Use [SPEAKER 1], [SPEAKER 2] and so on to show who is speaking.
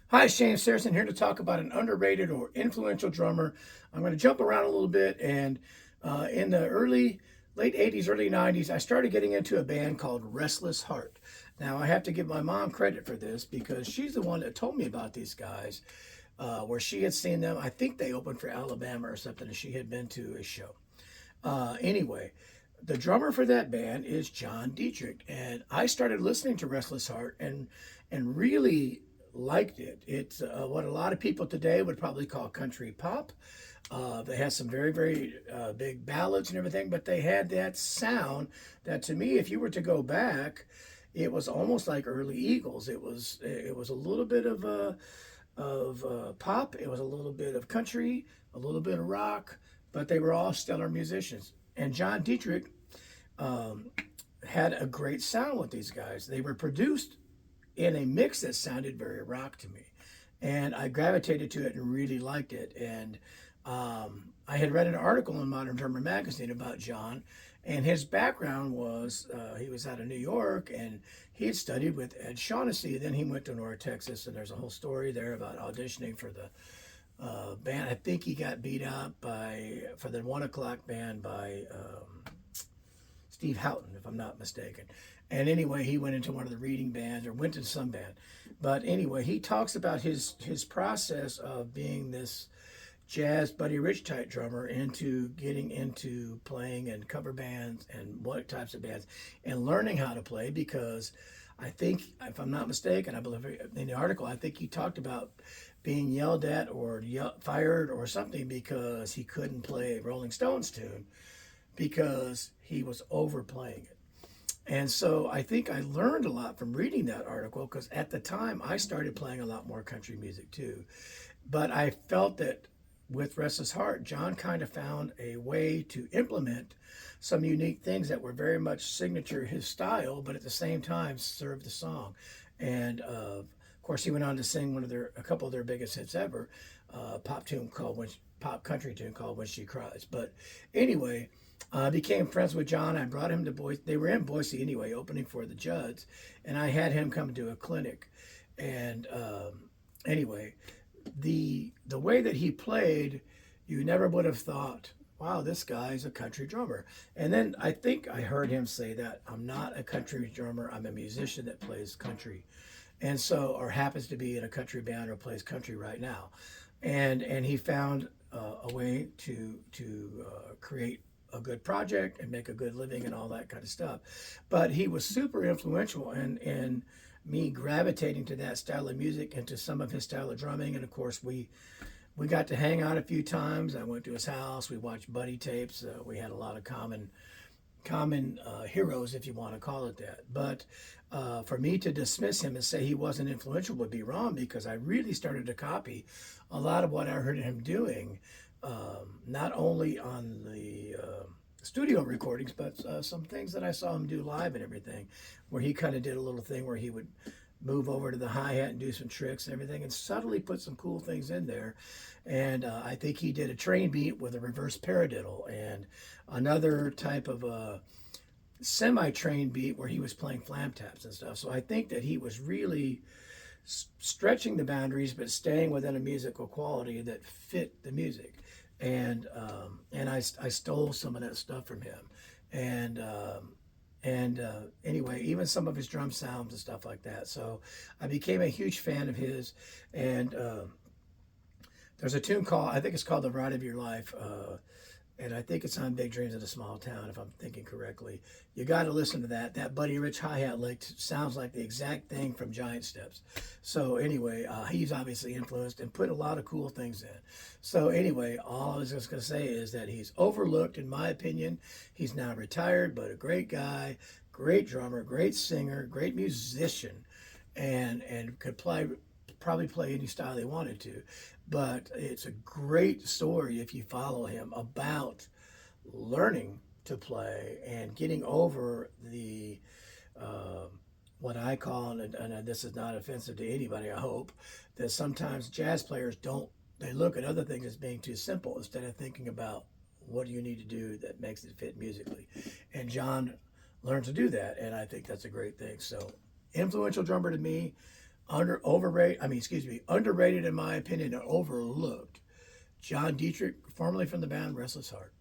[SPEAKER 1] Hi, Shane Saracen here to talk about an underrated or influential drummer. I'm going to jump around a little bit. And in the late 80s, early 90s, I started getting into a band called Restless Heart. Now, I have to give my mom credit for this because she's the one that told me about these guys, where she had seen them. I think they opened for Alabama or something, and she had been to a show. Anyway, the drummer for that band is John Dittrich, and I started listening to Restless Heart and really liked it. It's what a lot of people today would probably call country pop. They had some very big ballads and everything, but they had that sound that, to me, if you were to go back, it was almost like early Eagles. It was a little bit of pop. It was a little bit of country, a little bit of rock, but they were all stellar musicians. And John Dietrich um, had a great sound with these guys. They were produced in a mix that sounded very rock to me, and I gravitated to it and really liked it. And I had read an article in Modern Drummer magazine about John, and his background was he was out of New York and he had studied with Ed Shaughnessy. Then he went to North Texas, and there's a whole story there about auditioning for the band. I think he got beat out for the 1 o'clock band by Steve Houghton, if I'm not mistaken. And anyway, he went into one of the reading bands or went to some band. But anyway, he talks about his process of being this jazz Buddy Rich type drummer into getting into playing in cover bands and what types of bands and learning how to play because I think, if I'm not mistaken, I believe in the article, I think he talked about being yelled at or fired or something because he couldn't play a Rolling Stones tune because he was overplaying it. And so I think I learned a lot from reading that article because at the time I started playing a lot more country music too. But I felt that with Restless Heart, John kind of found a way to implement some unique things that were very much signature his style, but at the same time served the song. And of course, he went on to sing a couple of their biggest hits ever, pop country tune called "When She Cries." But anyway, I became friends with John. I brought him to Boise. They were in Boise anyway, opening for the Judds, and I had him come to a clinic. And anyway, the way that he played, you never would have thought, wow, this guy's a country drummer. And then I think I heard him say that I'm not a country drummer. I'm a musician that plays country, and so or happens to be in a country band or plays country right now. And he found a way to create a good project and make a good living and all that kind of stuff. But he was super influential in me gravitating to that style of music and to some of his style of drumming. And of course, we got to hang out a few times. I went to his house. We watched buddy tapes. We had a lot of common heroes, if you want to call it that. But for me to dismiss him and say he wasn't influential would be wrong because I really started to copy a lot of what I heard him doing, not only on the studio recordings, but some things that I saw him do live and everything, where he kind of did a little thing where he would move over to the hi-hat and do some tricks and everything and subtly put some cool things in there. And I think he did a train beat with a reverse paradiddle and another type of a semi-train beat where he was playing flam taps and stuff. So I think that he was really stretching the boundaries but staying within a musical quality that fit the music. And I stole some of that stuff from him. And anyway, even some of his drum sounds and stuff like that. So I became a huge fan of his. And there's a tune called, I think it's called "The Ride of Your Life," and I think it's on "Big Dreams in a Small Town," if I'm thinking correctly. You got to listen to that. That Buddy Rich hi-hat lick sounds like the exact thing from Giant Steps. So anyway, he's obviously influenced and put a lot of cool things in. So anyway, all I was just going to say is that he's overlooked, in my opinion. He's now retired, but a great guy, great drummer, great singer, great musician, and could probably play any style they wanted to. But it's a great story if you follow him about learning to play and getting over the what I call, and this is not offensive to anybody, I hope, that sometimes jazz players don't, they look at other things as being too simple instead of thinking about what do you need to do that makes it fit musically. And John learned to do that, and I think that's a great thing. So, influential drummer to me, underrated in my opinion and overlooked. John Dittrich, formerly from the band Restless Heart.